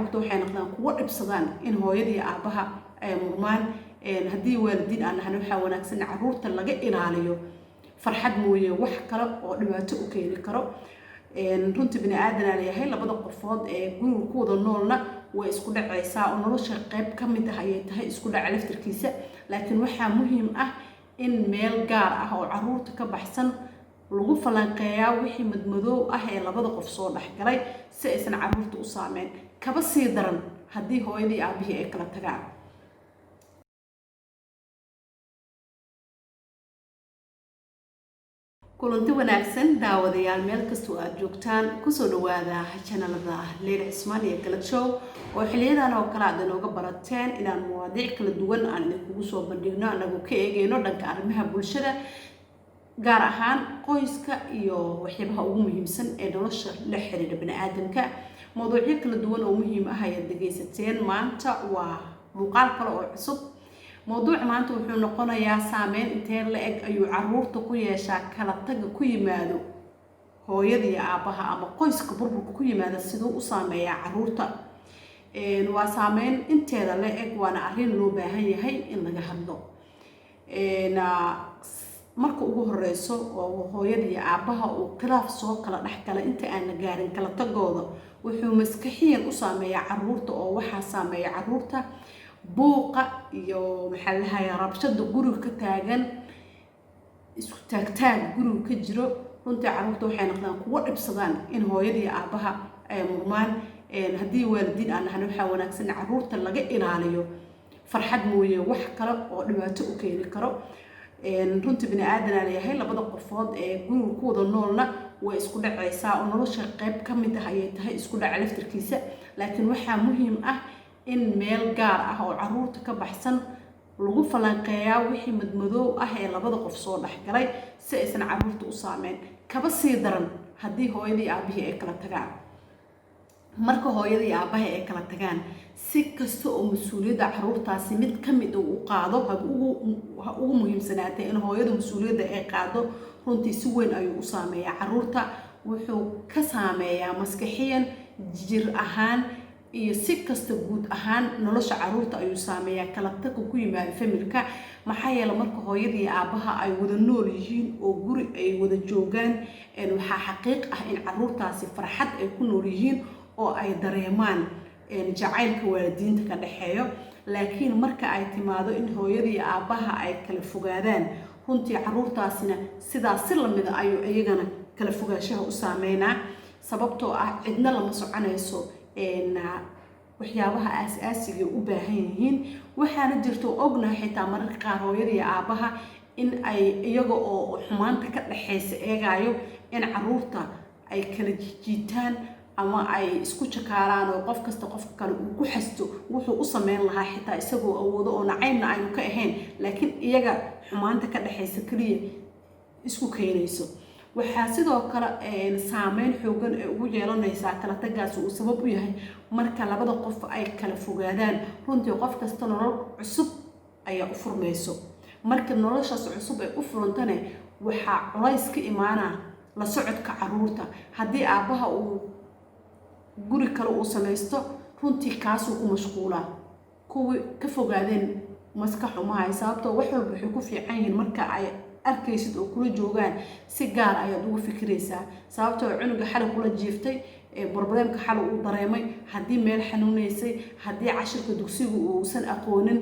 waxay noqdaan kuwo dhibsadaan in hooyadii aabaha ay murmaan haddii waalidiin aan nahay waxa wanaagsan caruurta laga ilaaliyo farxad mooye wax kale oo dhibaato u keeni karo runtii bini aadan aan yahay labada qofood ee guriga ku wada noolna way isku dhacaysaa oo nolosha qayb ka mid ah ayay tahay isku dhac laftirkiisa laakiin waxaa muhiim ah in meel gaar ah oo caruurta ka baxsan lagu falanqeeyaa wixii madmadow ah ee labada qof soo dhaxgalay si aysan caruurta u saameyn kaba sii daran haddii hooyadii aabihii ay kala tagaan kulanti wanaagsan daawadayaal meel kastoo aad joogtaan kusoo dhawaada channelada Leila Cismaan iyo Galad Show oo xiliyadan oo kala aad inooga barateen inaan mawaadiic kala duwan aan idinku soo bandhigno anagu ka eegayno dhanka arrimaha bulshada gaar ahaan qoyska iyo waxyaabaha ugu muhiimsan ee nolosha la xiriira bini'aadamka mowduucyo kala duwan oo muhiim ah ayaad dhageysateen maanta waa muuqaal kale oo cusub موضوع maanta wuxuu noqonayaa saameyn intee la eg ayuu caruurta ku yeeshaa kala taga ku yimaado hooyadii aabaha ama qoyska burburka ku yimaada sidoo u saameeyaa caruurta waa saameyn inteeda la eg waana arrin loo baahan yahay in laga hadlo marka ugu horeyso oo hooyadii aabaha uu khilaaf soo kala dhaxgala inta aan la gaarin kala tagooda wuxuu maskaxiyan u saameeyaa caruurta oo waxa saameeya caruurta buuqa iyo maxaa la hayaa rabshada guriga ka taagan isku taagtaag guriga ka jiro runtii caruurta waxay noqdaan kuwo dhibsadaan in hooyadii aabaha ay murmaan haddii waalidiin aan nahay waxa wanaagsan caruurta laga ilaaliyo farxad mooye wax kale oo dhibaato u keeni karo runtii bini aadan aan yahay labada qofood ee guriga ku wada noolna way isku dhacaysaa oo nolosha qayb ka mid ah ayay tahay isku dhac laftirkiisa laakiin waxaa muhiim ah in meel gaar ah oo caruurta ka baxsan lagu falanqeeyaa wixii madmadow ah ee labada qof soo dhaxgalay si aysan caruurta u saameyn kaba sii daran haddii hooyadii aabihii ay kala tagaan marka hooyadii aabaha ay kala tagaan si kasta oo mas'uuliyadda caruurtaasi mid ka mid uu qaado ha ugu muhiimsanaatay in hooyadu mas'uuliyadda ay qaado runtii si weyn ayuu u saameeyaa caruurta wuxuu ka saameeyaa maskaxiyan jir ahaan iyo si kasta guud ahaan nolosha caruurta ayuu saameeyaa kala tag ku yimaado familka maxaa yeelay marka hooyadii aabaha ay wada nool yihiin oo guri ay wada joogaan waxa xaqiiq ah in caruurtaasi farxad ay ku nool yihiin oo ay dareemaan jacaylka waalidiinta ka dhaxeeyo laakiin marka ay timaado in hooyadii aabaha ay kala fogaadaan runtii caruurtaasina sidaas si lamid ah ayuu iyagana kala fogaanshaha u saameynaa sababtoo ah cidna lama soconayso waxyaabaha aas-aasiga u baahan yihiin waxaana jirto ognahay xitaa mararka qaar hooyadii aabaha in ay iyaga oo xumaanta ka dhaxaysa eegayo in caruurta ay kala jiitaan ama ay isku jakaaraan oo qof kasta qofka kale uu ku xasto wuxuu u sameyn lahaa xitaa isagoo awoodo oo nacaybna aynu ka ahayn laakiin iyaga xumaanta ka dhaxaysa kaliya isku keenayso waxaa sidoo kale saameyn xoogan ee ugu yeelanaysaa kala tagaas uu sabab u yahay marka labada qof ay kala fogaadaan runtii qof kasta nolol cusub ayaa u furmayso marka noloshaas cusub ay u furantane waxaa culays ka imaanaa la socodka caruurta haddii aabaha uu guri kale uu samaysto runtii kaasuu ku mashquulaa kuwii ka fogaadeen maskax uma hay sababtoo wax walba waxay ku fiican yihiin marka ay arkaysid oo kula joogaan si gaar ayaad ugu fikiraysaa sababtoo cunuga xal kula jiiftay problemka xal uu dareemay haddii meel xanuunaysay haddii cashirka dugsiga uusan aqoonin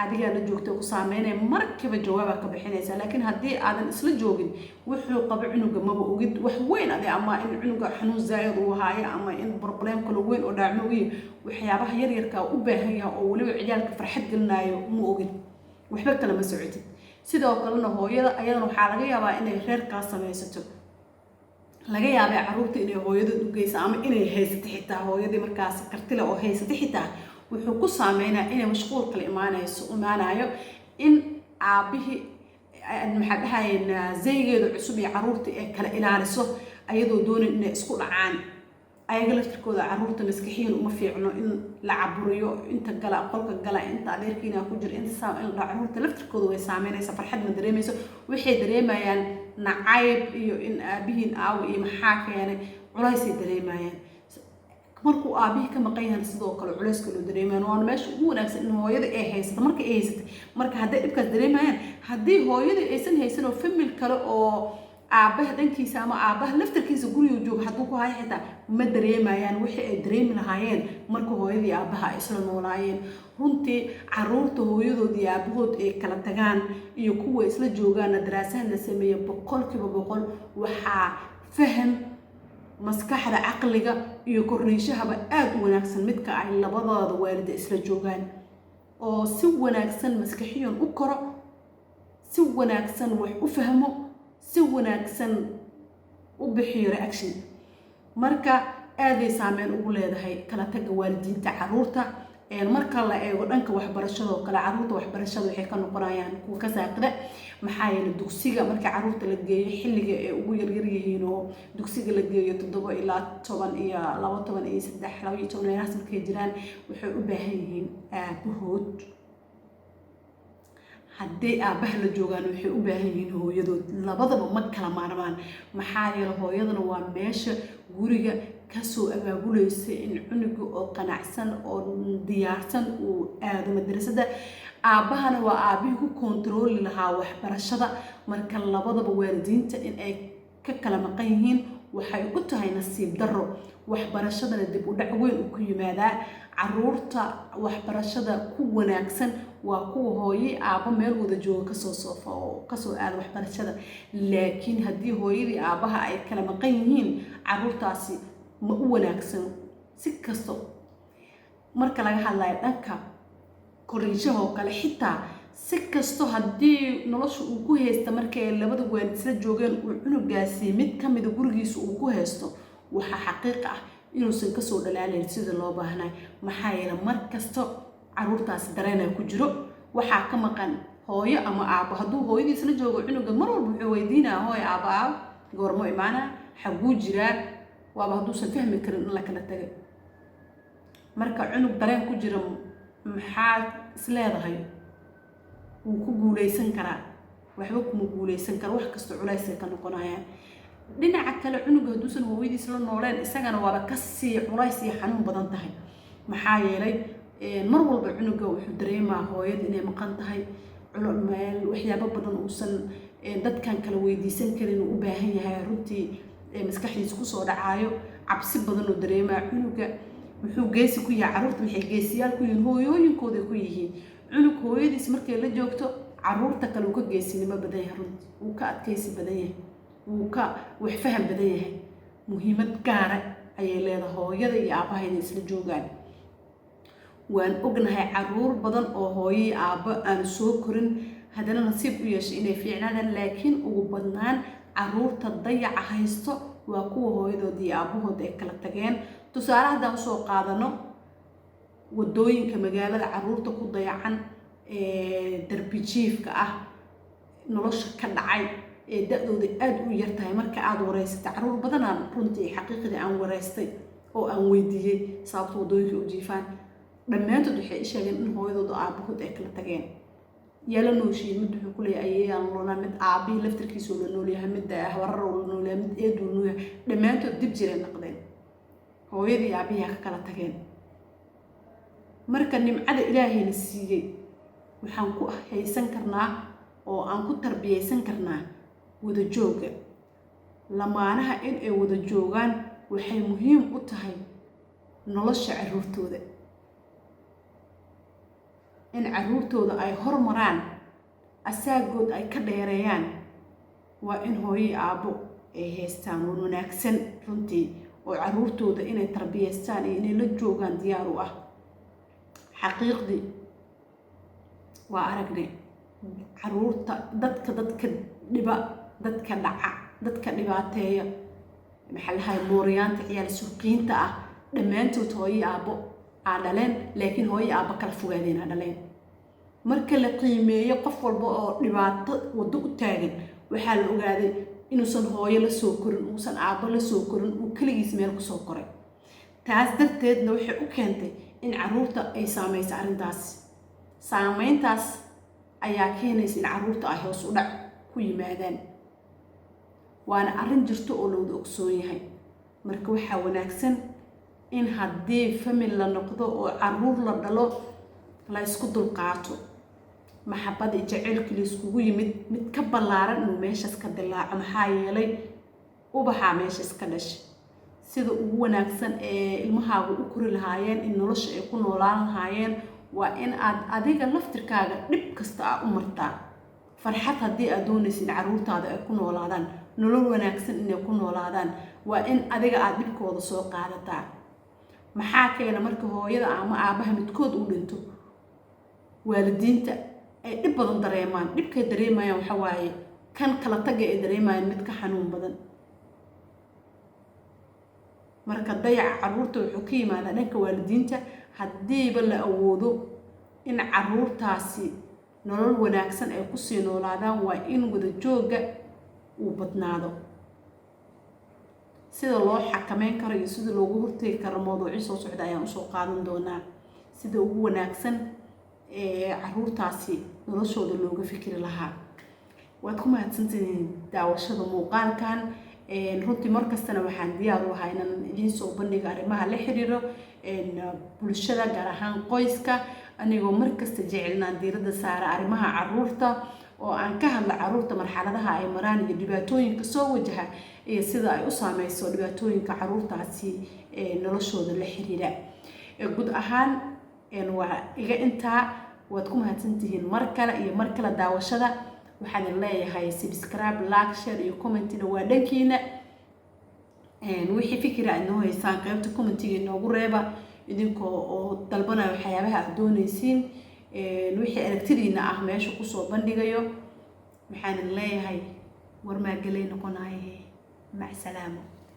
adiga la joogto ku saameynay markiiba jawaab ka bixinaysa laakiin haddii aadan isla joogin wuxuu qabo cunuga maba ogid wax weyn ama in cunuga xanuun zaayid uu haayo ama in problem kale weyn oo dhaacmo weey waxyaabaha yar yarka u baahan yahay oo waliba ciyaalka farxad gelinayo ma ogid waxba kale ma socotid sidoo kalena hooyada ayadana waxaa laga yaabaa inay reerkaas samaysato laga yaabaa caruurta inay hooyada u geyso ama inay haysato xitaa hooyadii markaas kartile oo haysato xitaa wuxuu ku saameynaa inay mashquul kale imaanayo in aabihii maxaa dhahaynaa zaygeeda cusub iyo caruurta ee kala ilaaliso ayadoo doonin inay isku dhacaan ayaga laftirkooda caruurta maskaxiyan uma fiicno in la caburiyo inta gala qolka gala inta adeerkiina ku jira inta in caruurta laftirkooda way saameynaysaa farxad ma dareemayso waxay dareemayaan nacayb iyo in aabihiin aaw iyo maxaa keenay culays ay dareemayaan markuu aabihii ka maqan yahay sidoo kale culayska loo dareemayaan waana meesha ugu wanaagsan in hooyada ay haysato marka ay haysatay marka hadday dhibkaas dareemayaan haddii hooyada aysan haysan oo famil kale oo aabaha dhankiisa ama aabaha laftarkiisa guriga jooga hadduu ku hayo xitaa ma dareemayaan wixii ay dareemi lahaayeen marka hooyadii aabaha ay isla noolaayeen runtii caruurta hooyadood iyo aabahood ay kala tagaan iyo kuwa isla joogaana daraasahan la sameeya 100% waxaa faham maskaxda caqliga iyo korniishahaba aad u wanaagsan midka ay labadooda waalid isla joogaan oo si wanaagsan maskaxiyan u koro si wanaagsan wax u fahmo si wanaagsan u bixiyo reaction marka aaday saameyn ugu leedahay kala taga waalidiinta caruurta marka la eego dhanka waxbarashada oo kale caruurta waxbarashada waxay ka noqonayaan kuwa ka saaqda maxaa yeelay dugsiga marka caruurta la geeyo xilliga ay ugu yar yihiin oo dugsiga la geeyo 7 ilaa 10 iyo 12 iyo 3 12 meelahaas markay jiraan waxay u baahan yihiin aabahood haddii aabaha la joogaan waxay u baahan yihiin hooyadood labadaba ma kala maarmaan maxaa yeelay hooyadana waa meesha guriga kasoo abaabulaysa in cunuga oo qanacsan oo diyaarsan uu aado madrasada aabahana waa aabihii ku kontrooli lahaa waxbarashada marka labadaba waalidiinta in ay ka kala maqan yihiin waxay u tahay nasiib darro waxbarashadana dib u dhac weyn ku yimaadaa caruurta waxbarashada ku wanaagsan waa kuwa hooyo aaba meel wada jooga kasoo soofa oo kasoo aada waxbarashada laakiin haddii hooyadii aabaha ay kala maqan yihiin caruurtaasi ma u wanaagsan si kasto marka laga hadlayo dhanka koriishaha oo kale xitaa si kasto haddii nolosha uu ku haysto markay labada waalid isla joogeen uu cunugaasi mid ka mid gurigiisa uu ku haysto waxa xaqiiq ah inuusan kasoo dhalaalayn sida loo baahnay maxaa yeelay mar kasto caruurtaasi dareenay ku jiro waxaa ka maqan hooyo ama aabo hadduu hooyadiis la joogo cunuga mar walba wuxuu weydiinaa hooyo aaba goormo imaana xaguu jiraa waaba hadduusan fahmi karin in la kala tagay marka cunug dareen ku jira maxaa isleedahay wuu ku guuleysan karaa waxba kuma guuleysan karo wax kasta culays ka noqonayaan dhinaca kale cunuga hadduusan hooyadiis la nooleen isagana waaba kasii culays iyo xanuun badan tahay maxaa yeelay mar walba cunuga wuxuu dareemaa hooyada inay maqan tahay meel waxyaabo badan uusan dadkan kala weydiisan karin u baahan yahay runtii maskaxdiisa kusoo dhacaayo cabsi badan oo dareemaa cunuga wuxuu geesi ku yahay caruurta waxay geesiyaal ku yihiin hooyooyinkooda ku yihiin cunug hooyadiis markay la joogto caruurta kale uu ka geesinimo badan yahay runtii uu ka adkaysi badan yahay uu ka wax faham badan yahay muhiimad gaara ayay leedahay hooyada iyo aabaha inay isla joogaan waan ognahay caruur badan oo hooyo aaba aan soo korin haddana nasiib u yeeshay inay fiicnaadaan laakiin ugu badnaan caruurta dayaca haysto waa kuwa hooyadood iyo aabahood ay kala tageen tusaale haddaan soo qaadano wadooyinka magaalada caruurta ku dayacan darbi jiifka ah nolosha ka dhacay da'dooda aad u yar tahay marka aad wareysatay caruur badanaan runtii xaqiiqdii aan wareystay oo aan weydiiyey sababta wadooyinka u jiifaan dhammaantood waxay sheegeen in hooyadooda aabahood ay kala tageen yala nooshiin mid wuxuu ku leeyahay ayayaan loonaa mid aabihii laftarkiisa oo la noolyahay mid habarar oo la noolyahay mid eed oo noolyahay dhammaantood dib jiray noqdeen hooyadii aabihii ka kala tageen marka nimcada ilaahayna siiyey waxaan ku haysan karnaa oo aan ku tarbiyaysan karnaa wada jooga lamaanaha in ay wada joogaan waxay muhiim u tahay nolosha caruurtooda in caruurtooda ay hormaraan asaagood ay ka dheereeyaan waa in hooyo aabo ay haystaan wanaagsan runtii oo caruurtooda inay tarbiyaystaan iyo inay la joogaan diyaar u ah xaqiiqdii waa aragnay caruurta dadka dhiba dadka dhaca dadka dhibaateeya maxaa la dhahay mooriyaanta ciyaal suuqiinta ah dhammaantood hooyo aabo aa dhaleen laakiin hooyo aabo kala fogaadeen aa dhaleen marka la qiimeeyo qof walba oo dhibaato wado u taagan waxaa la ogaaday inuusan hooyo la soo korin uusan aabo la soo korin uu kaligiis meel ku soo koray taas darteedna waxay u keentay in caruurta ay saamayso arrintaas saameyntaas ayaa keenaysa in caruurta ay hoos u dhac ku yimaadaan waana arrin jirto oo la wada ogsoon yahay marka waxaa wanaagsan in haddii family la noqdo oo caruur la dhalo la isku dulqaato maxabad iyo jaceylka la iskugu yimid mid ka ballaaran inuu meeshaas ka dilaaco maxaa yeelay ubaxa meeshaas ka dhashay sida ugu wanaagsan ee ilmahaagu u kori lahaayeen in nolosha ay ku noolaan lahaayeen waa in aad adiga laftirkaaga dhib kasta aad u martaa farxad haddii aad doonaysid caruurtaada ay ku noolaadaan nolol wanaagsan inay ku noolaadaan waa in adiga aad dhibkooda soo qaadataa maxaa keena marka hooyada ama aabaha midkood u dhinto waalidiinta ay dhib badan dareemaan dhibkay dareemayaan waxa waaye kan kala taga ay dareemayaan mid ka xanuun badan marka dayaca caruurta wuxuu ka yimaadaa dhanka waalidiinta haddiiba la awoodo in caruurtaasi nolol wanaagsan ay ku sii noolaadaan waa in wada jooga uu badnaado sida loo xakameyn karo iyo sida loogu hortagi karo mowduucii soo socda ayaan usoo qaadan doonaa sida ugu wanaagsan ee caruurtaasi noloshooda looga fikiri lahaa waad ku mahadsantihiin daawashada muuqaalkan runtii markastana waxaan diyaar u ahaa inaan idiin soo bandhigo arrimaha la xiriiro bulshada gaar ahaan qoyska anigoo markasta jecelnaan diiradda saara arrimaha caruurta oo aan ka hadla caruurta marxaladaha ay maraan iyo dhibaatooyinka soo wajaha iyo sida ay u saameyso dhibaatooyinka caruurtaasi noloshooda la xiriira guud ahaan waa iga intaa waad ku mahadsantihiin mar kale daawashada waxaan leeyahay subscribe like share iyo commentina waa dhankiina wixii fikira aad noo haysaan qaybta commentiga inoogu reeba idinkoo oo dalbanaya waxyaabaha aad doonaysiin wixii aragtidiina ah meesha kusoo bandhigayo waxaan leeyahay war maa galay noqonaayay mac salaamo